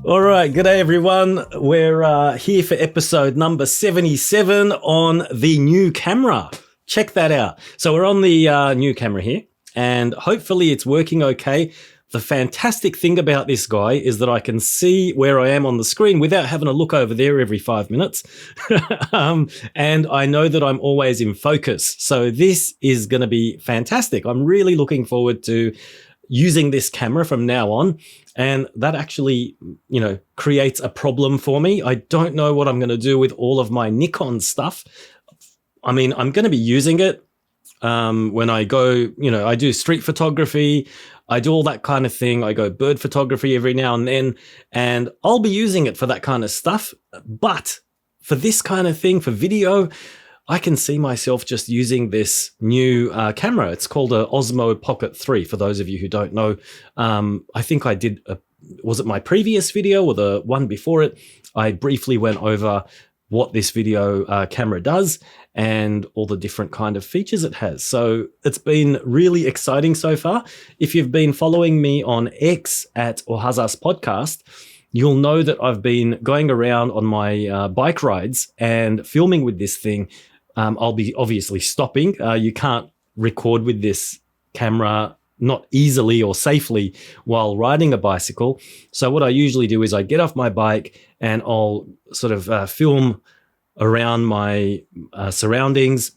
All right, g'day everyone. We're here for episode number 77 on the new camera. Check that out. So we're on the new camera here, and hopefully it's working okay. The fantastic thing about this guy is that I can see where I am on the screen without having to look over there every 5 minutes. And I know that I'm always in focus. So this is going to be fantastic. I'm really looking forward to using this camera from now on. And that actually, creates a problem for me. I don't know what I'm going to do with all of my Nikon stuff. I mean, I'm going to be using it when I go, I do street photography. I do all that kind of thing. I go bird photography every now and then, and I'll be using it for that kind of stuff. But for this kind of thing, for video, I can see myself just using this new camera. It's called a Osmo Pocket 3, for those of you who don't know. I think I did, was it my previous video or the one before it? I briefly went over what this video camera does and all the different kind of features it has. So it's been really exciting so far. If you've been following me on X at Ohazas Podcast, you'll know that I've been going around on my bike rides and filming with this thing. I'll be obviously stopping. You can't record with this camera not easily or safely while riding a bicycle. So what I usually do is I get off my bike and I'll sort of film around my surroundings,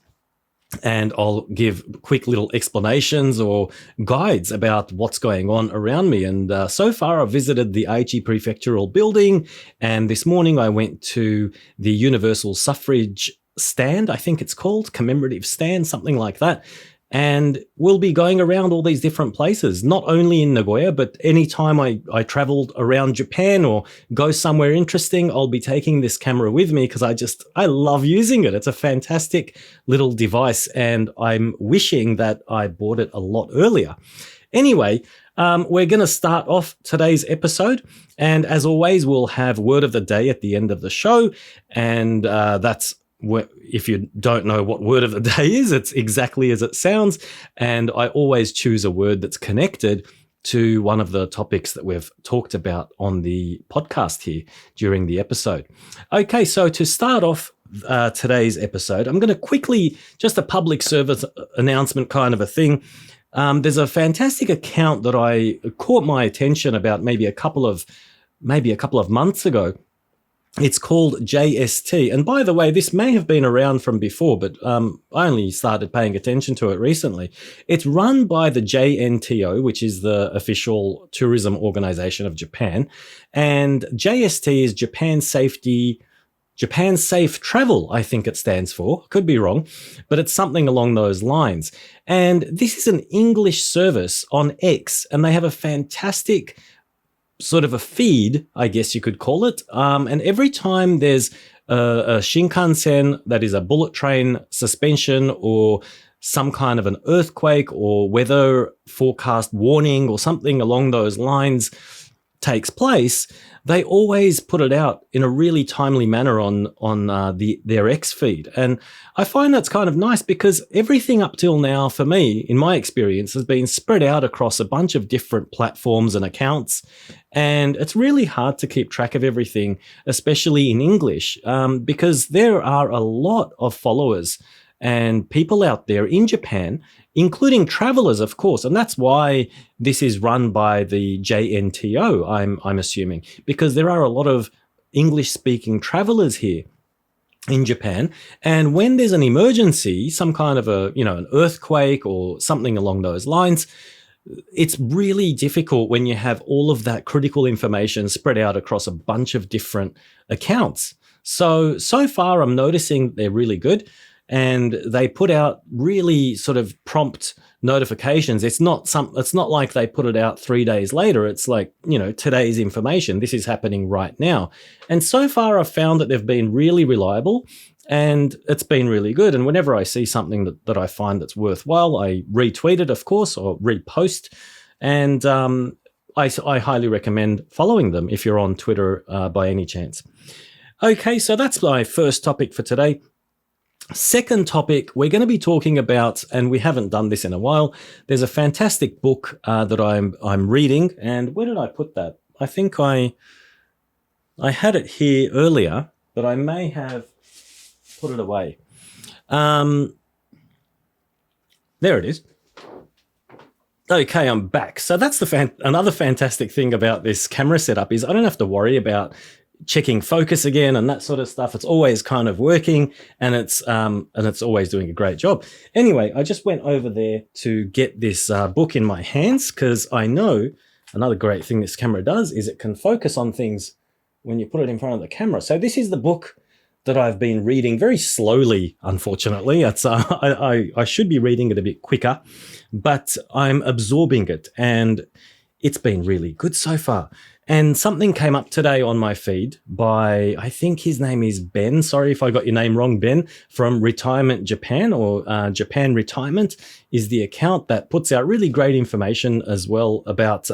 and I'll give quick little explanations or guides about what's going on around me. And so far I've visited the Aichi Prefectural building, and this morning I went to the Universal Suffrage stand, I think it's called, commemorative stand, something like that. And we'll be going around all these different places, not only in Nagoya, but anytime I traveled around Japan or go somewhere interesting, I'll be taking this camera with me because I love using it. It's a fantastic little device, and I'm wishing that I bought it a lot earlier. Anyway, we're going to start off today's episode, and as always, we'll have word of the day at the end of the show, and that's if you don't know what word of the day is, it's exactly as it sounds. And I always choose a word that's connected to one of the topics that we've talked about on the podcast here during the episode. Okay, so to start off today's episode, I'm going to quickly, just a public service announcement kind of a thing. There's a fantastic account that I caught my attention about maybe a couple of months ago. It's called JST. And by the way, this may have been around from before, but I only started paying attention to it recently. It's run by the JNTO, which is the official tourism organization of Japan. And JST is Japan Safe Travel, I think it stands for. Could be wrong, but it's something along those lines. And this is an English service on X, and they have a fantastic sort of a feed, I guess you could call it. And every time there's a Shinkansen, that is a bullet train suspension, or some kind of an earthquake or weather forecast warning or something along those lines takes place, they always put it out in a really timely manner on their X feed. And I find that's kind of nice because everything up till now, for me, in my experience, has been spread out across a bunch of different platforms and accounts. And it's really hard to keep track of everything, especially in English, because there are a lot of followers and people out there in Japan, including travelers, of course. And that's why this is run by the JNTO, I'm assuming, because there are a lot of English-speaking travelers here in Japan. And when there's an emergency, some kind of an earthquake or something along those lines, it's really difficult when you have all of that critical information spread out across a bunch of different accounts. So far I'm noticing they're really good. And they put out really sort of prompt notifications. It's not like they put it out 3 days later. It's like, today's information. This is happening right now. And so far I've found that they've been really reliable, and it's been really good. And whenever I see something that I find that's worthwhile, I retweet it, of course, or repost. And I highly recommend following them if you're on Twitter by any chance. Okay, so that's my first topic for today. Second topic, we're going to be talking about, and we haven't done this in a while, there's a fantastic book that I'm reading. And where did I put that? I think I I had it here earlier, but I may have put it away. There it is. Okay, I'm back. So that's another fantastic thing about this camera setup is I don't have to worry about checking focus again and that sort of stuff. It's always kind of working, and it's always doing a great job. Anyway, I just went over there to get this book in my hands because I know another great thing this camera does is it can focus on things when you put it in front of the camera. So this is the book that I've been reading very slowly, unfortunately. It's I should be reading it a bit quicker, but I'm absorbing it, and it's been really good so far. And something came up today on my feed by, I think his name is Ben. Sorry if I got your name wrong, Ben, from Retirement Japan, or Japan Retirement is the account that puts out really great information as well about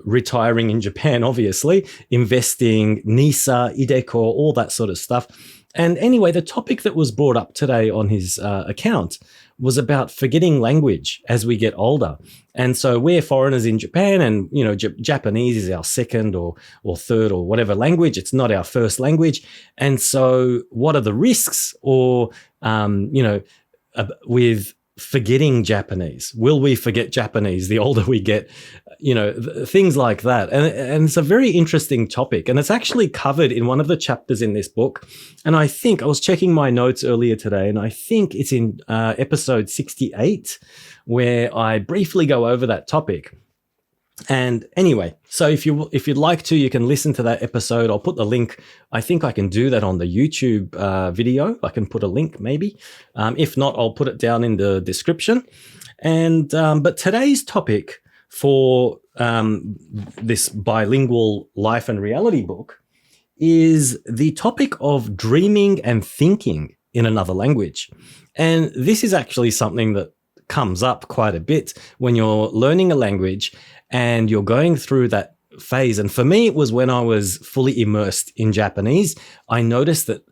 retiring in Japan, obviously, investing, NISA, IDECO, all that sort of stuff. And anyway, the topic that was brought up today on his account was about forgetting language as we get older. And so we're foreigners in Japan, and Japanese is our second or third or whatever language. It's not our first language. And so what are the risks with forgetting Japanese? Will we forget Japanese the older we get? Things like that. And it's a very interesting topic. And it's actually covered in one of the chapters in this book. And I think I was checking my notes earlier today, and I think it's in episode 68, where I briefly go over that topic. And anyway, so if you'd like to, you can listen to that episode. I'll put the link. I think I can do that on the YouTube video. I can put a link maybe. If not, I'll put it down in the description. And but today's topic for this bilingual life and reality book is the topic of dreaming and thinking in another language. And this is actually something that comes up quite a bit when you're learning a language and you're going through that phase. And for me, it was when I was fully immersed in Japanese. I noticed that,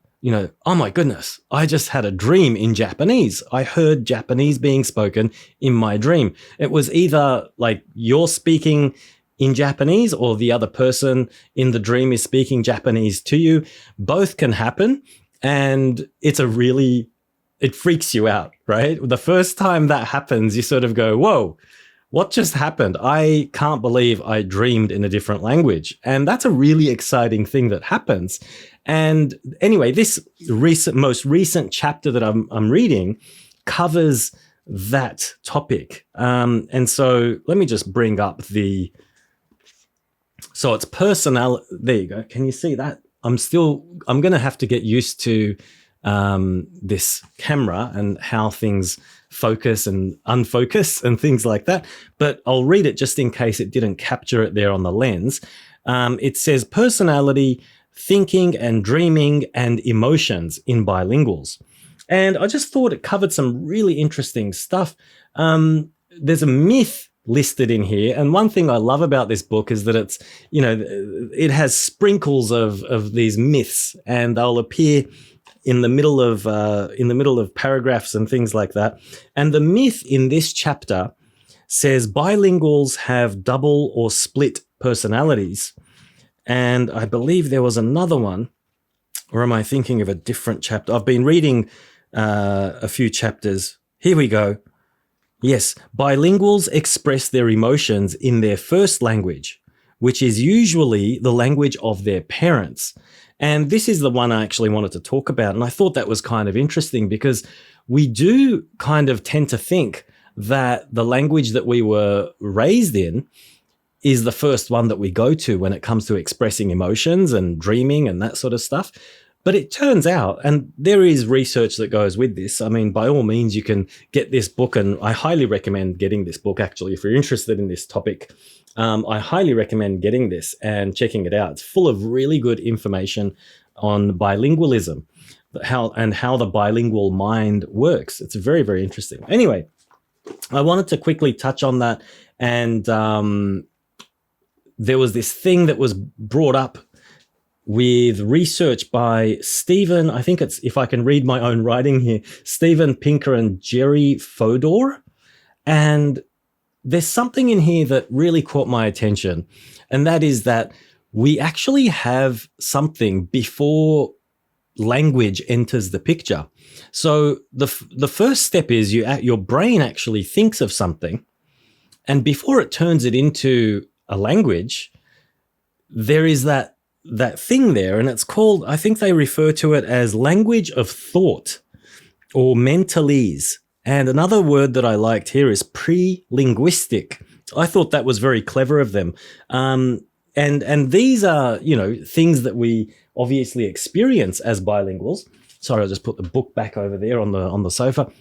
oh my goodness, I just had a dream in Japanese. I heard Japanese being spoken in my dream. It was either like you're speaking in Japanese or the other person in the dream is speaking Japanese to you. Both can happen. And it freaks you out, right? The first time that happens, you sort of go, whoa, what just happened? I can't believe I dreamed in a different language. And that's a really exciting thing that happens. And anyway, this most recent chapter that I'm reading covers that topic. And so let me just bring up so it's personality. There you go. Can you see that? I'm going to have to get used to this camera and how things focus and unfocus and things like that. But I'll read it just in case it didn't capture it there on the lens. It says personality, thinking and dreaming and emotions in bilinguals. And I just thought it covered some really interesting stuff. There's a myth listed in here. And one thing I love about this book is that it's, it has sprinkles of these myths, and they'll appear in the middle of paragraphs and things like that. And the myth in this chapter says bilinguals have double or split personalities. And I believe there was another one, or am I thinking of a different chapter? I've been reading a few chapters. Here we go. Yes, bilinguals express their emotions in their first language, which is usually the language of their parents. And this is the one I actually wanted to talk about. And I thought that was kind of interesting because we do kind of tend to think that the language that we were raised in is the first one that we go to when it comes to expressing emotions and dreaming and that sort of stuff. But it turns out, and there is research that goes with this. I mean, by all means, you can get this book, and I highly recommend getting this book, actually, if you're interested in this topic. I highly recommend getting this and checking it out. It's full of really good information on bilingualism, how the bilingual mind works. It's very, very interesting. Anyway, I wanted to quickly touch on that. And there was this thing that was brought up with research by Stephen, I think it's, if I can read my own writing here, Stephen Pinker and Jerry Fodor. And there's something in here that really caught my attention. And that is that we actually have something before language enters the picture. So the first step is your brain actually thinks of something, and before it turns it into a language, there is that thing there, and it's called, I think they refer to it as language of thought or mentalese. And another word that I liked here is pre-linguistic. I thought that was very clever of them. And these are, things that we obviously experience as bilinguals. Sorry, I'll just put the book back over there on the sofa.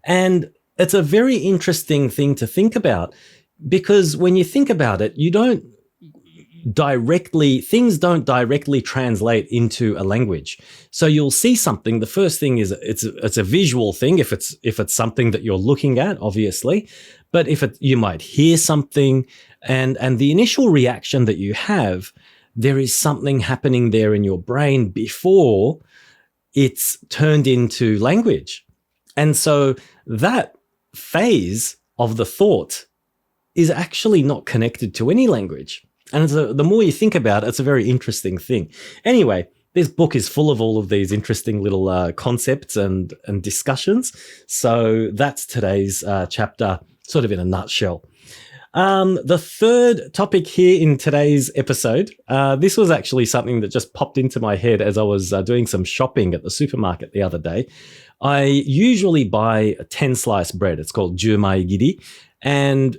And it's a very interesting thing to think about, because when you think about it, things don't directly translate into a language. So you'll see something. The first thing is it's a visual thing if it's something that you're looking at, obviously. But you might hear something, and the initial reaction that you have, there is something happening there in your brain before it's turned into language. And so that phase of the thought is actually not connected to any language. And the more you think about it, it's a very interesting thing. Anyway, this book is full of all of these interesting little concepts and discussions. So that's today's chapter, sort of in a nutshell. The third topic here in today's episode, this was actually something that just popped into my head as I was doing some shopping at the supermarket the other day. I usually buy a 10-slice bread. It's called jumaigiri, and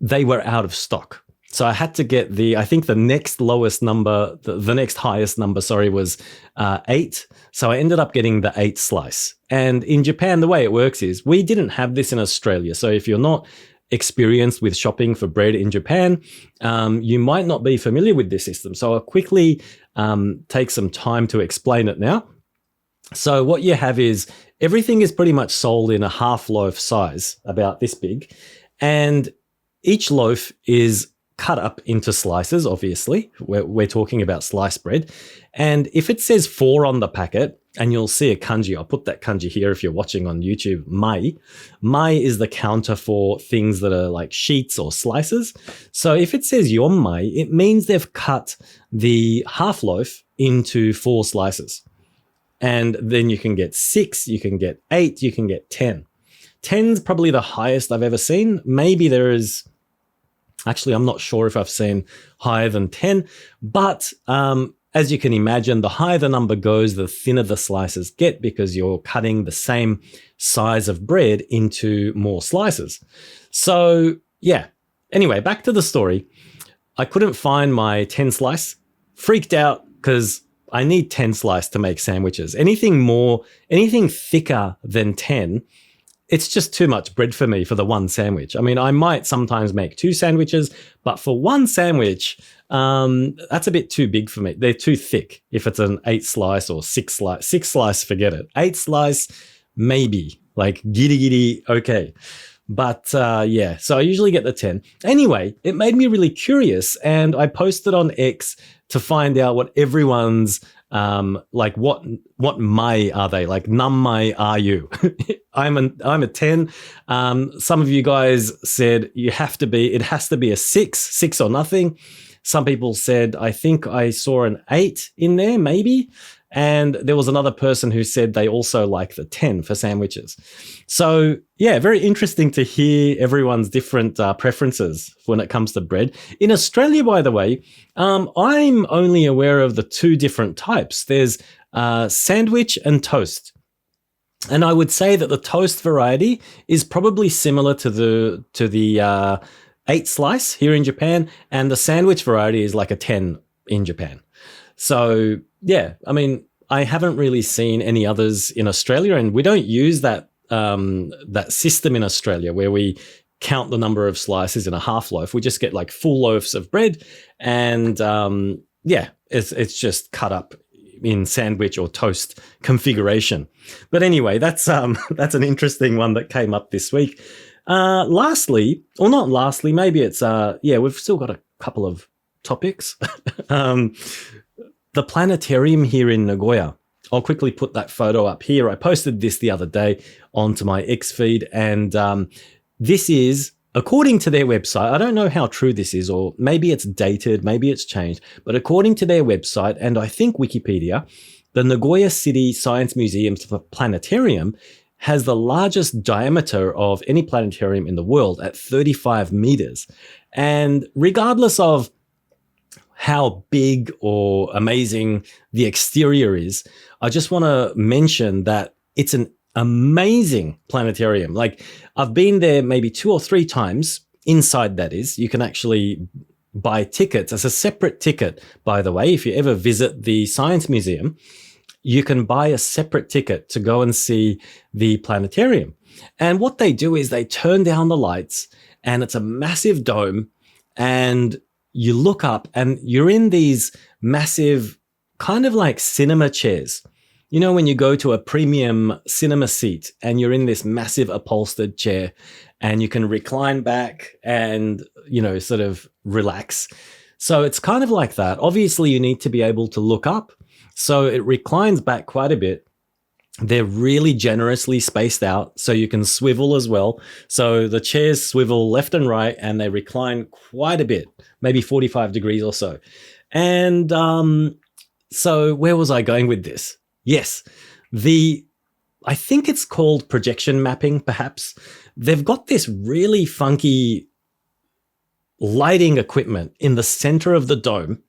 they were out of stock. So I had to get I think the next lowest number, the next highest number, was 8. So I ended up getting the 8 slice. And in Japan, the way it works is we didn't have this in Australia. So if you're not experienced with shopping for bread in Japan, you might not be familiar with this system. So I'll quickly take some time to explain it now. So what you have is everything is pretty much sold in a half loaf size, about this big. And each loaf is cut up into slices, obviously. We're talking about sliced bread. And if it says 4 on the packet, and you'll see a kanji, I'll put that kanji here if you're watching on YouTube, mai. Mai is the counter for things that are like sheets or slices. So if it says yonmai, it means they've cut the half loaf into 4 slices. And then you can get 6, you can get 8, you can get 10. 10's probably the highest I've ever seen. Maybe there is... Actually, I'm not sure if I've seen higher than 10, but as you can imagine, the higher the number goes, the thinner the slices get, because you're cutting the same size of bread into more slices. So yeah, anyway, back to the story. I couldn't find my 10 slice, freaked out because I need 10 slice to make sandwiches. Anything thicker than 10, it's just too much bread for me for the one sandwich. I mean, I might sometimes make 2 sandwiches, but for one sandwich, that's a bit too big for me. They're too thick. If it's an 8 slice or 6 slice, 6 slice, forget it. 8 slice, maybe, like giri, okay. But yeah, so I usually get the 10. Anyway, it made me really curious, and I posted on X to find out what everyone's like what mai are they? Like nammai are you? I'm a 10. Some of you guys said it has to be a 6 or nothing. Some people said, I think I saw an 8 in there, maybe. And there was another person who said they also like the 10 for sandwiches. So yeah, very interesting to hear everyone's different preferences when it comes to bread. In Australia, by the way, I'm only aware of the 2 different types. There's sandwich and toast. And I would say that the toast variety is probably similar to the 8 slice here in Japan, and the sandwich variety is like a 10 in Japan. So yeah, I mean, I haven't really seen any others in Australia, and we don't use that system in Australia where we count the number of slices in a half loaf. We just get like full loaves of bread, and yeah, it's just cut up in sandwich or toast configuration. But anyway, that's an interesting one that came up this week. Lastly, or not lastly, maybe it's yeah, we've still got a couple of topics. The planetarium here in Nagoya. I'll quickly put that photo up here. I posted this the other day onto my X feed, and this is According to their website, I don't know how true this is, or maybe it's dated, maybe it's changed, but according to their website, and I think Wikipedia, the Nagoya City Science Museum's planetarium has the largest diameter of any planetarium in the world at 35 meters. And regardless of how big or amazing the exterior is, I just want to mention that it's an amazing planetarium. Like, I've been there maybe 2 or 3 times. Inside, that is, you can actually buy tickets as a separate ticket, by the way. If you ever visit the Science Museum, you can buy a separate ticket to go and see the planetarium. And what they do is they turn down the lights, and it's a massive dome, and you look up and you're in these massive kind of like cinema chairs. You know, when you go to a premium cinema seat and you're in this massive upholstered chair and you can recline back and, you know, sort of relax. So it's kind of like that. Obviously, you need to be able to look up. So it reclines back quite a bit. They're really generously spaced out, so you can swivel as well. So the chairs swivel left and right, and they recline quite a bit, maybe 45 degrees or so. And so where was I going with this? Yes, I think it's called projection mapping, perhaps. They've got this really funky lighting equipment in the center of the dome,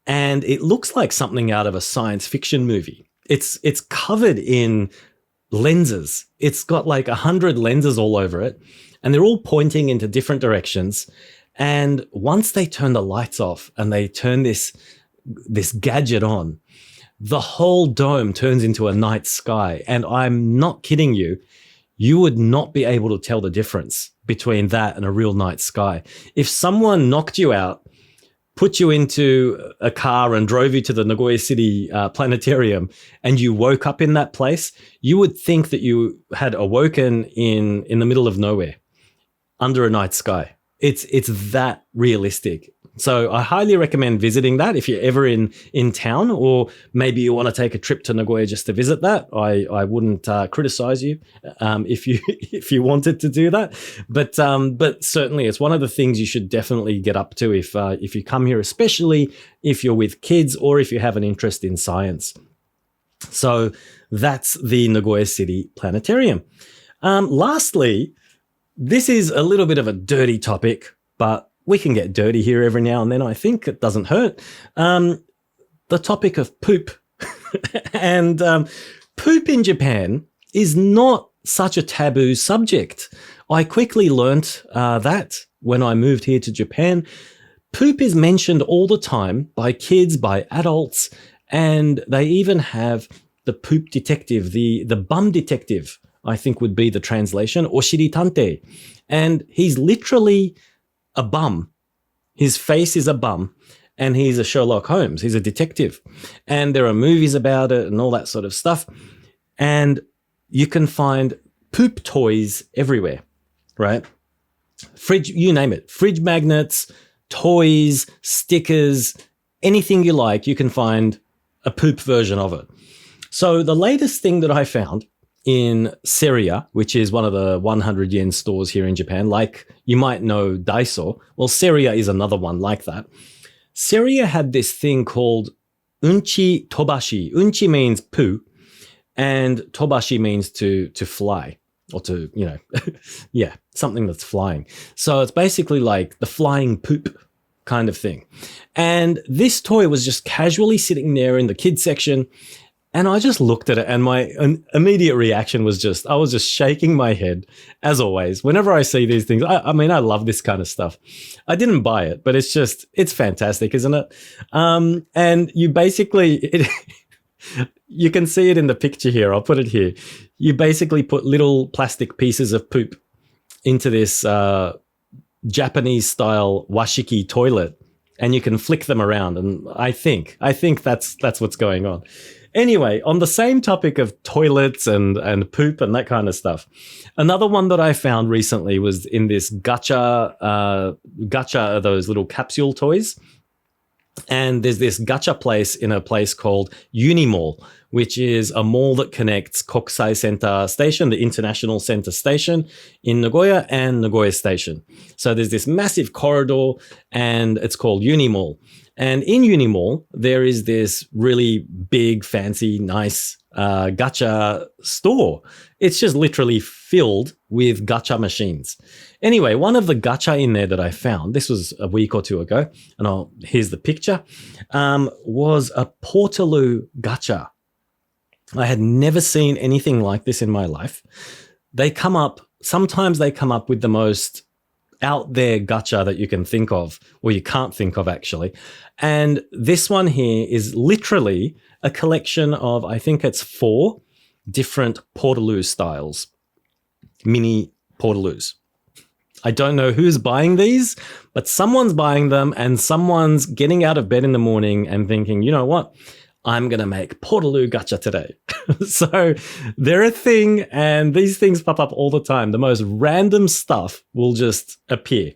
and it looks like something out of a science fiction movie. It's covered in lenses. It's got like 100 lenses all over it, and they're all pointing into different directions. And once they turn the lights off and they turn this gadget on, the whole dome turns into a night sky. And I'm not kidding you. You would not be able to tell the difference between that and a real night sky. If someone knocked you out, put you into a car and drove you to the Nagoya City planetarium, and you woke up in that place, you would think that you had awoken in the middle of nowhere under a night sky. It's that realistic. So I highly recommend visiting that if you're ever in town, or maybe you want to take a trip to Nagoya just to visit that. I wouldn't criticize you if you wanted to do that, but certainly it's one of the things you should definitely get up to if you come here, especially if you're with kids or if you have an interest in science. So that's the Nagoya City Planetarium. Lastly, this is a little bit of a dirty topic, but we can get dirty here every now and then. I think it doesn't hurt. The topic of poop. And poop in Japan is not such a taboo subject. I quickly learnt that when I moved here to Japan. Poop is mentioned all the time by kids, by adults, and they even have the poop detective, the bum detective, I think would be the translation, Oshiri Tante. And he's literally a bum. His face is a bum, and he's a Sherlock Holmes. He's a detective. And there are movies about it and all that sort of stuff. And you can find poop toys everywhere, right? Fridge, you name it. Fridge magnets, toys, stickers, anything you like, you can find a poop version of it. So the latest thing that I found in Seria, which is one of the 100 yen stores here in Japan, like you might know Daiso. Well, Seria is another one like that. Seria had this thing called unchi tobashi. Unchi means poo, and tobashi means to fly, or to, you know, yeah, something that's flying. So it's basically like the flying poop kind of thing. And this toy was just casually sitting there in the kids section. And I just looked at it, and my immediate reaction was I was just shaking my head, as always. Whenever I see these things, I mean, I love this kind of stuff. I didn't buy it, but it's fantastic, isn't it? And you basically, you can see it in the picture here. I'll put it here. You basically put little plastic pieces of poop into this Japanese style washiki toilet, and you can flick them around. And I think that's what's going on. Anyway, on the same topic of toilets and poop and that kind of stuff, another one that I found recently was in this gacha are those little capsule toys. And there's this gacha place in a place called Unimall, which is a mall that connects Kokusai Center Station, the International Center Station in Nagoya, and Nagoya Station. So there's this massive corridor, and it's called Unimall. And in Unimall, there is this really big, fancy, nice gacha store. It's just literally filled with gacha machines. Anyway, one of the gacha in there that I found, this was a week or two ago, and here's the picture, was a Portaloo gacha. I had never seen anything like this in my life. Sometimes they come up with the most out there gacha that you can think of, or you can't think of actually. And this one here is literally a collection of, I think it's 4 different Portaloo styles, mini Portaloos. I don't know who's buying these, but someone's buying them and someone's getting out of bed in the morning and thinking, you know what? I'm going to make Portaloo gacha today. So they're a thing, and these things pop up all the time. The most random stuff will just appear.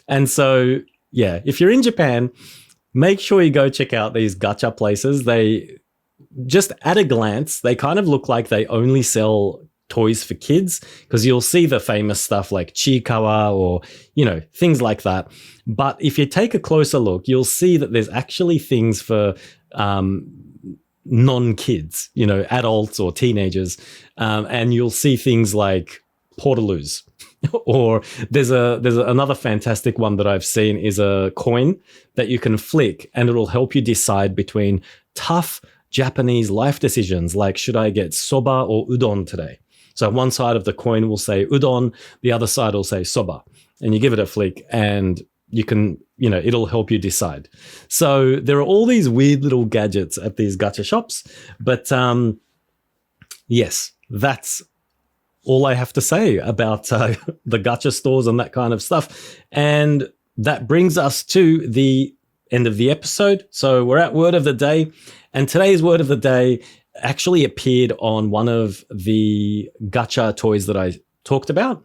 And so, yeah, if you're in Japan, make sure you go check out these gacha places. They just at a glance, they kind of look like they only sell toys for kids, because you'll see the famous stuff like Chiikawa or, things like that. But if you take a closer look, you'll see that there's actually things for non-kids, adults or teenagers. And you'll see things like Portaloos. Or there's another fantastic one that I've seen is a coin that you can flick, and it'll help you decide between tough Japanese life decisions, like should I get soba or udon today? So one side of the coin will say udon, the other side will say soba, and you give it a flick and you can, it'll help you decide. So there are all these weird little gadgets at these gacha shops, but yes, that's all I have to say about the gacha stores and that kind of stuff. And that brings us to the end of the episode. So we're at Word of the Day, and today's Word of the Day actually appeared on one of the gacha toys that I talked about,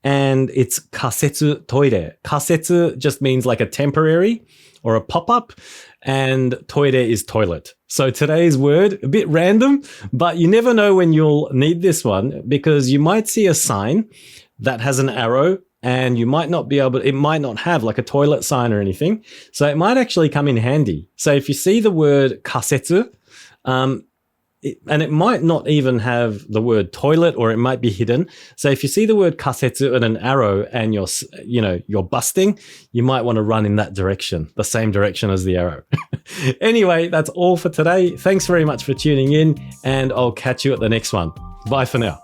and it's kasetsu toire. Kasetsu just means like a temporary or a pop-up, and toire is toilet. So today's word, a bit random, but you never know when you'll need this one, because you might see a sign that has an arrow, and you might not be able, it might not have like a toilet sign or anything. So it might actually come in handy. So if you see the word kasetsu, and it might not even have the word toilet, or it might be hidden. So if you see the word kasetsu and an arrow and you're busting, you might want to run in that direction, the same direction as the arrow. Anyway, that's all for today. Thanks very much for tuning in, and I'll catch you at the next one. Bye for now.